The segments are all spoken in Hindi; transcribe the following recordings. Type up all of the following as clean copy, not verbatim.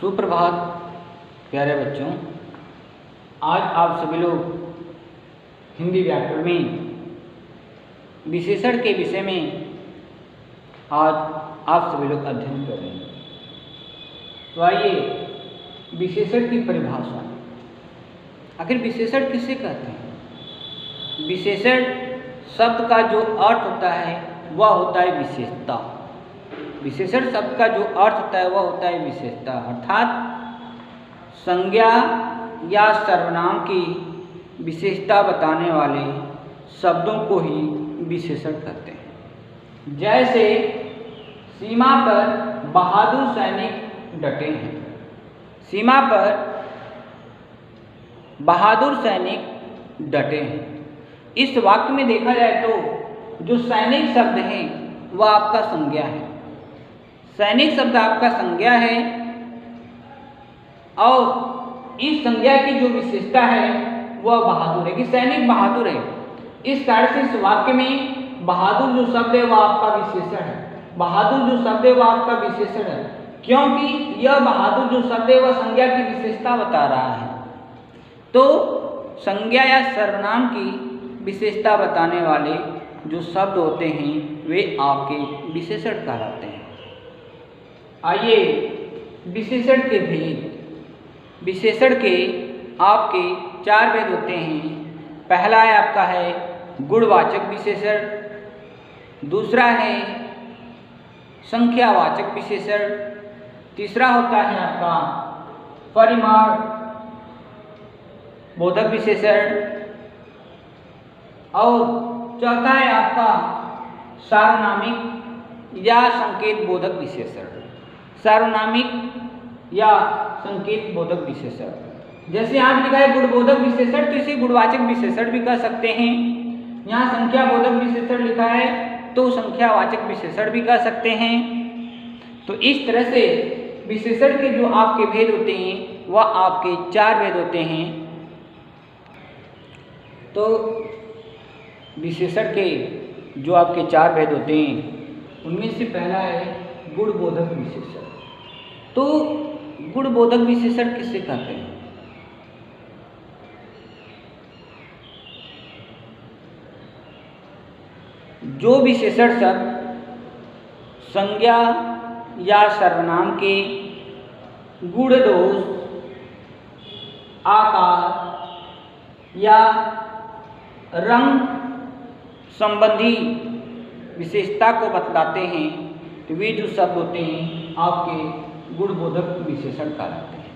सुप्रभात प्यारे बच्चों। आज आप सभी लोग हिंदी व्याकरण में विशेषण के विषय में आज आप सभी लोग अध्ययन कर रहे हैं। तो आइए विशेषण की परिभाषा। आखिर विशेषण किसे कहते हैं? विशेषण शब्द का जो अर्थ होता है वह होता है विशेषता। विशेषण शब्द का जो अर्थ होता है वह होता है विशेषता, अर्थात संज्ञा या सर्वनाम की विशेषता बताने वाले शब्दों को ही विशेषण कहते हैं। जैसे सीमा पर बहादुर सैनिक डटे हैं। सीमा पर बहादुर सैनिक डटे हैं। इस वाक्य में देखा जाए तो जो सैनिक शब्द है वह आपका संज्ञा है। सैनिक शब्द आपका संज्ञा है और इस संज्ञा की जो विशेषता है वह बहादुर है कि सैनिक बहादुर है। इस कारण से इस वाक्य में बहादुर जो शब्द है वह आपका विशेषण है। बहादुर जो शब्द है वह आपका विशेषण है, क्योंकि यह बहादुर जो शब्द है वह संज्ञा की विशेषता बता रहा है। तो संज्ञा या सर्वनाम की विशेषता बताने वाले जो शब्द होते हैं वे आपके विशेषण कहलाते हैं। आइए विशेषण के भेद। विशेषण के आपके 4 भेद होते हैं। पहला है आपका है गुणवाचक विशेषण, दूसरा है संख्यावाचक विशेषण, तीसरा होता है आपका परिमाण बोधक विशेषण और चौथा है आपका सार्वनामिक या संकेत बोधक विशेषण। सार्वनामिक या संकेत बोधक विशेषण। जैसे यहाँ लिखा है गुणबोधक विशेषण, तो इसे गुणवाचक विशेषण भी कह सकते हैं। यहाँ संख्या बोधक विशेषण लिखा है तो संख्यावाचक विशेषण भी कह सकते हैं। तो इस तरह से विशेषण के जो आपके भेद होते हैं वह आपके 4 भेद होते हैं। तो विशेषण के जो आपके 4 भेद होते हैं उनमें से पहला है गुणबोधक विशेषण। तो गुणबोधक विशेषण किसे कहते हैं? जो विशेषण शब्द संज्ञा या सर्वनाम के गुण दोष, आकार या रंग संबंधी विशेषता को बतलाते हैं तो वे जो शब्द होते हैं आपके गुणबोधक विशेषण कहलाते हैं।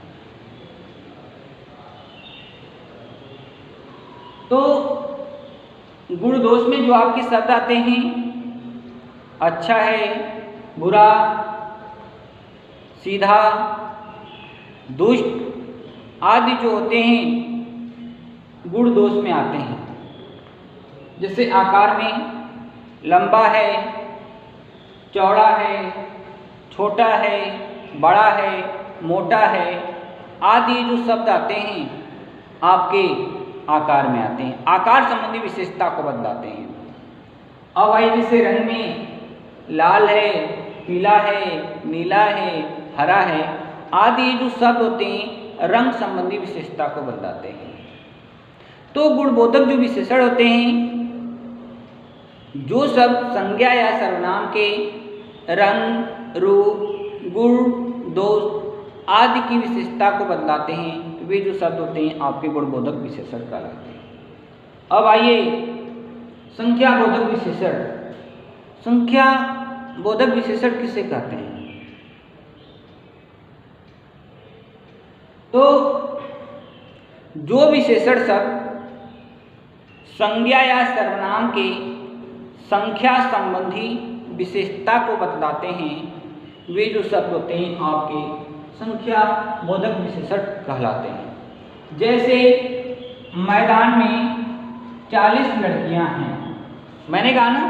तो गुण दोष में जो आपके शब्द आते हैं अच्छा है, बुरा, सीधा, दुष्ट आदि जो होते हैं गुण दोष में आते हैं। जैसे आकार में लंबा है, चौड़ा है, छोटा है, बड़ा है, मोटा है आदि जो शब्द आते हैं आपके आकार में आते हैं। आकार संबंधी विशेषता को बतलाते हैं। अब आई जैसे रंग में लाल है, पीला है, नीला है, हरा है आदि जो शब्द होते हैं रंग संबंधी विशेषता को बतलाते हैं। तो गुणबोधक जो विशेषण होते हैं जो शब्द संज्ञा या सर्वनाम के रंग, रूप, गुण, दोष आदि की विशेषता को बतलाते हैं तो वे जो शब्द होते हैं आपके गुणबोधक विशेषण कहलाते हैं। अब आइए संख्या बोधक विशेषण। संख्या बोधक विशेषण किसे कहते हैं? तो जो विशेषण शब्द संज्ञा या सर्वनाम के संख्या संबंधी विशेषता को बतलाते हैं वे जो शब्द होते हैं आपके संख्या बोधक विशेषण कहलाते हैं। जैसे मैदान में 40 लड़कियां हैं। मैंने कहा ना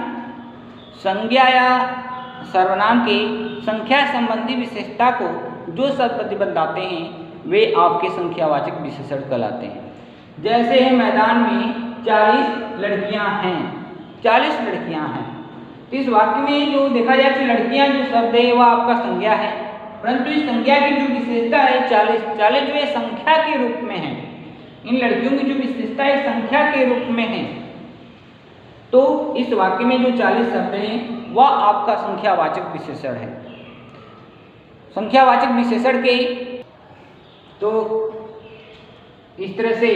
संज्ञा या सर्वनाम की संख्या संबंधी विशेषता को जो शब्द बतलाते हैं वे आपके संख्यावाचक विशेषण कहलाते हैं। जैसे मैदान में 40 लड़कियां हैं। 40 लड़कियां हैं। तो इस वाक्य में जो देखा जाए कि लड़कियां जो शब्द है वह आपका संज्ञा है परंतु इस संज्ञा की जो विशेषता है 40 जो है संख्या के रूप में है। इन लड़कियों की जो विशेषता है संख्या के रूप में है। तो इस वाक्य में जो 40 शब्द हैं वह आपका संख्यावाचक विशेषण है। संख्यावाचक विशेषण के तो इस तरह से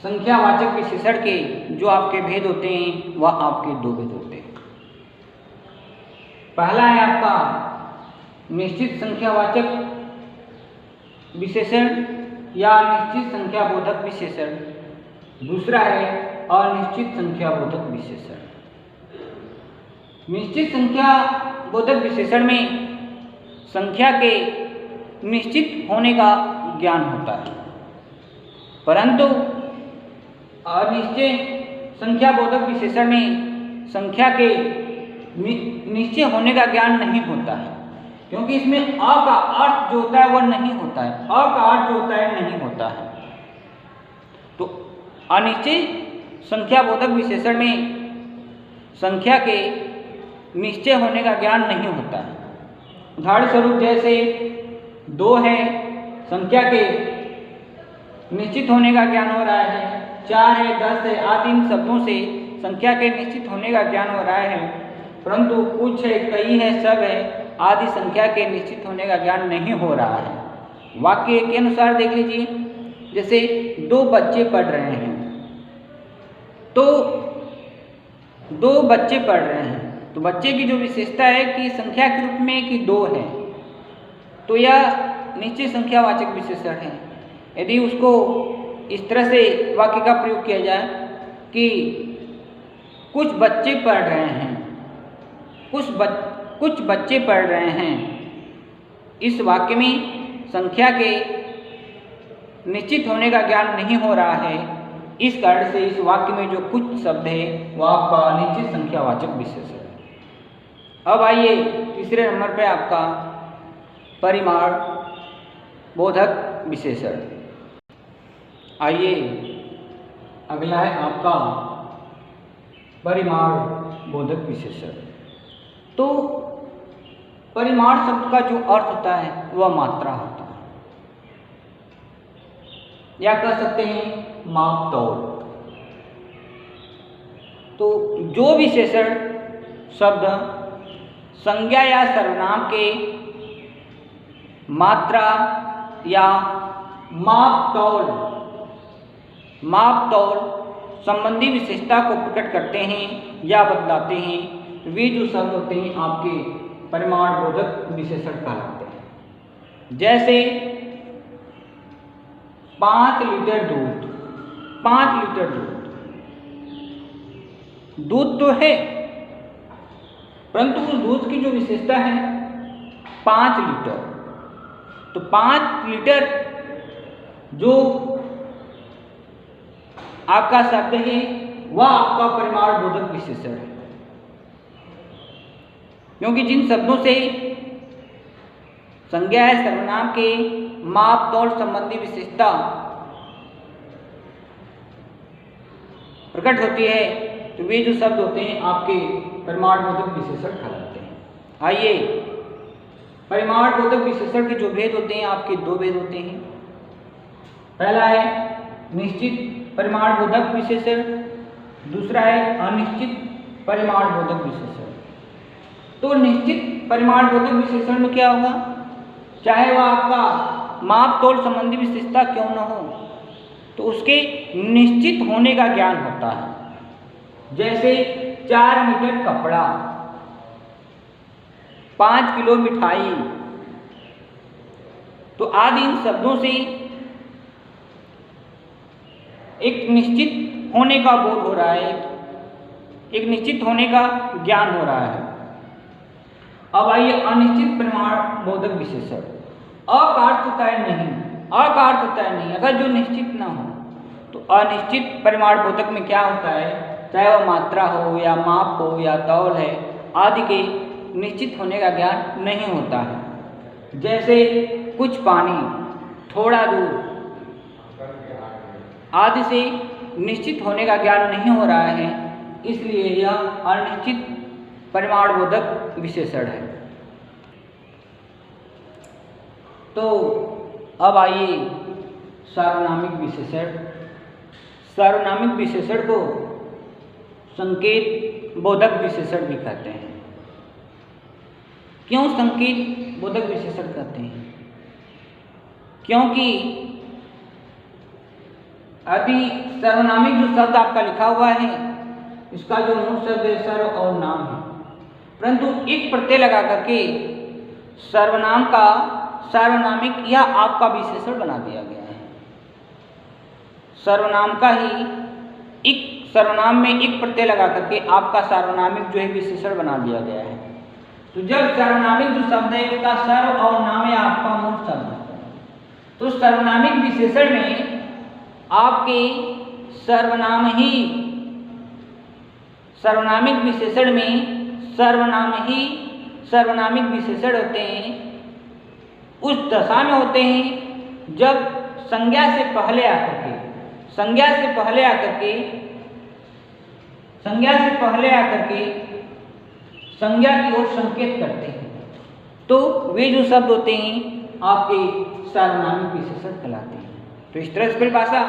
संख्यावाचक विशेषण के जो आपके भेद होते हैं वह आपके दो भेद होते हैं। पहला है आपका निश्चित संख्यावाचक विशेषण या निश्चित संख्याबोधक विशेषण, दूसरा है अनिश्चित संख्याबोधक विशेषण। निश्चित संख्याबोधक विशेषण में संख्या के निश्चित होने का ज्ञान होता है, परंतु अनिश्चित संख्याबोधक विशेषण में संख्या के निश्चय होने का ज्ञान नहीं होता है, क्योंकि इसमें अ का अर्थ जो होता है वह नहीं होता है, अ का अर्थ जो होता है नहीं होता है। तो अनिश्चित संख्याबोधक विशेषण में संख्या के निश्चय होने का ज्ञान नहीं होता है। उदाहरण स्वरूप जैसे 2 है, संख्या के निश्चित होने का ज्ञान हो रहा है, 4 है, 10 है, आदि इन शब्दों से संख्या के निश्चित होने का ज्ञान हो रहा है, परंतु कुछ है, कई है, सब है आदि संख्या के निश्चित होने का ज्ञान नहीं हो रहा है। वाक्य के अनुसार देख लीजिए, जैसे 2 बच्चे पढ़ रहे हैं, तो 2 बच्चे पढ़ रहे हैं, तो बच्चे की जो विशेषता है कि संख्या के रूप में कि 2 है, तो यह निश्चित संख्यावाचक विशेषण है। यदि उसको इस तरह से वाक्य का प्रयोग किया जाए कि कुछ बच्चे पढ़ रहे हैं, कुछ बच्चे पढ़ रहे हैं, इस वाक्य में संख्या के निश्चित होने का ज्ञान नहीं हो रहा है। इस कारण से इस वाक्य में जो कुछ शब्द है वह आपका अनिश्चित संख्यावाचक विशेषण है। अब आइए तीसरे नंबर पे आपका परिमाण बोधक विशेषण। आइए अगला है आपका परिमाण बोधक विशेषण। तो परिमाण शब्द का जो अर्थ होता है वह मात्रा होता है, या कह सकते हैं माप तौल। तो जो विशेषण शब्द संज्ञा या सर्वनाम के मात्रा या माप तौल संबंधी विशेषता को प्रकट करते हैं या बतलाते हैं, वे जो शब्द होते हैं आपके परिमाण बोधक विशेषण कहलाते हैं। जैसे 5 लीटर दूध, 5 लीटर दूध तो है, परंतु उस दूध की जो विशेषता है 5 लीटर, तो 5 लीटर जो आपका शब्द है वह आपका परिमाण बोधक विशेषण है, क्योंकि जिन शब्दों से संज्ञा है सर्वनाम के माप तौल संबंधी विशेषता प्रकट होती है, तो वे जो शब्द होते हैं आपके परिमाण बोधक विशेषण कहलाते हैं। आइए परिमाण बोधक विशेषण के जो भेद होते हैं आपके 2 भेद होते हैं। पहला है निश्चित परिमाण बोधक विशेषण, दूसरा है अनिश्चित परिमाण बोधक विशेषण। तो निश्चित परिमाण बोधक विशेषण में क्या होगा, चाहे वह आपका माप तौल संबंधी विशेषता क्यों न हो, तो उसके निश्चित होने का ज्ञान होता है। जैसे 4 मीटर कपड़ा, 5 किलो मिठाई, तो आदि इन शब्दों से एक निश्चित होने का बोध हो रहा है, एक निश्चित होने का ज्ञान हो रहा है। अब आइए अनिश्चित परिमाण बोधक विशेषण। अ का अर्थ होता है नहीं, अ का अर्थ होता है नहीं, अगर जो निश्चित ना हो, तो अनिश्चित परिमाण बोधक में क्या होता है, चाहे वह मात्रा हो या माप हो या तौल है आदि के निश्चित होने का ज्ञान नहीं होता है। जैसे कुछ पानी, थोड़ा दूध आदि से निश्चित होने का ज्ञान नहीं हो रहा है, इसलिए यह अनिश्चित परिमाण बोधक विशेषण है। तो अब आइए सार्वनामिक विशेषण। सार्वनामिक विशेषण को संकेत बोधक विशेषण भी कहते हैं। क्यों संकेत बोधक विशेषण कहते हैं? क्योंकि यदि सर्वनामिक जो शब्द आपका लिखा हुआ है, इसका जो मूल शब्द है सर्व और नाम है, परंतु एक प्रत्यय लगा करके सर्वनाम का सार्वनामिक या आपका विशेषण बना दिया गया है। सर्वनाम का ही एक सर्वनाम में एक प्रत्यय लगा करके आपका सार्वनामिक जो है विशेषण बना दिया गया है। तो जब सार्वनामिक जो शब्द है उसका सर्व और नाम है आपका मूल शब्द, तो सर्वनामिक विशेषण में आपके सर्वनामिक विशेषण में सर्वनाम ही सर्वनामिक विशेषण होते हैं। उस दशा में होते हैं जब संज्ञा से पहले आकर के संज्ञा की ओर संकेत करते हैं, तो वे जो शब्द होते हैं आपके सार्वनामिक विशेषण कहलाते हैं। तो इस तरह से परिभाषा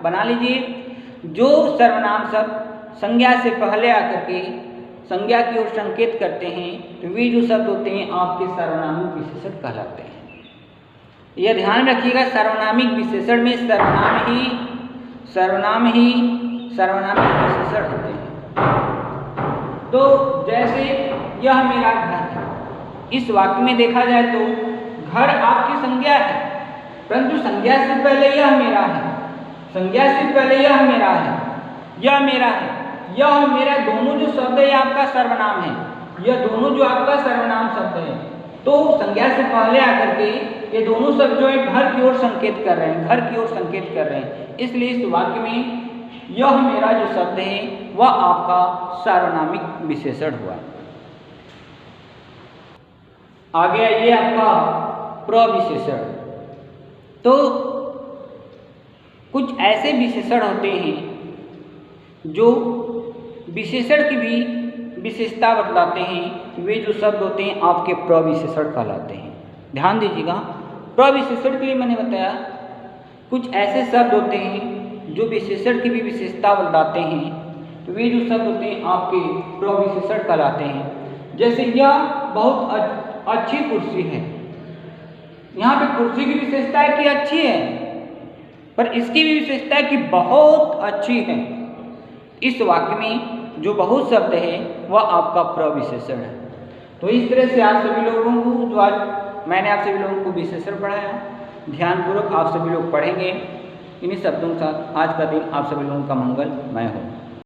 बना लीजिए, जो सर्वनाम शब्द संज्ञा से पहले आकर के संज्ञा की ओर संकेत करते हैं, तो वे जो शब्द होते हैं आपके सार्वनामिक विशेषण कहलाते हैं। यह ध्यान रखिएगा, सार्वनामिक विशेषण में सर्वनाम ही सर्वनामिक विशेषण होते हैं। तो जैसे यह मेरा घर है, इस वाक्य में देखा जाए तो घर आपकी संज्ञा है, परंतु संज्ञा से पहले यह मेरा है, यह मेरा दोनों जो शब्द है आपका सर्वनाम है, यह दोनों जो आपका सर्वनाम शब्द है। तो संज्ञा से पहले आकर के ये दोनों शब्द जो है घर की ओर संकेत कर रहे हैं, इसलिए इस वाक्य में यह मेरा जो शब्द है वह आपका सार्वनामिक विशेषण हुआ। आगे आइए आपका प्रविशेषण। तो कुछ ऐसे विशेषण होते हैं जो विशेषण की भी विशेषता बतलाते हैं, वे जो शब्द होते हैं आपके प्रविशेषण कहलाते हैं। ध्यान दीजिएगा, प्रविशेषण के लिए मैंने बताया कुछ ऐसे शब्द होते हैं जो विशेषण की भी विशेषता बतलाते हैं, तो वे जो शब्द होते हैं आपके प्रविशेषण कहलाते हैं। जैसे यह बहुत अच्छी कुर्सी है, यहाँ पे कुर्सी की विशेषता है कि अच्छी है, पर इसकी भी विशेषता है कि बहुत अच्छी है। इस वाक्य में जो बहुत शब्द है वह आपका प्रविशेषण है। तो इस तरह से आप सभी लोगों को जो आज मैंने आप सभी लोगों को विशेषण पढ़ाया, ध्यानपूर्वक आप सभी लोग पढ़ेंगे। इन्हीं शब्दों के साथ आज का दिन आप सभी लोगों का मंगलमय हो।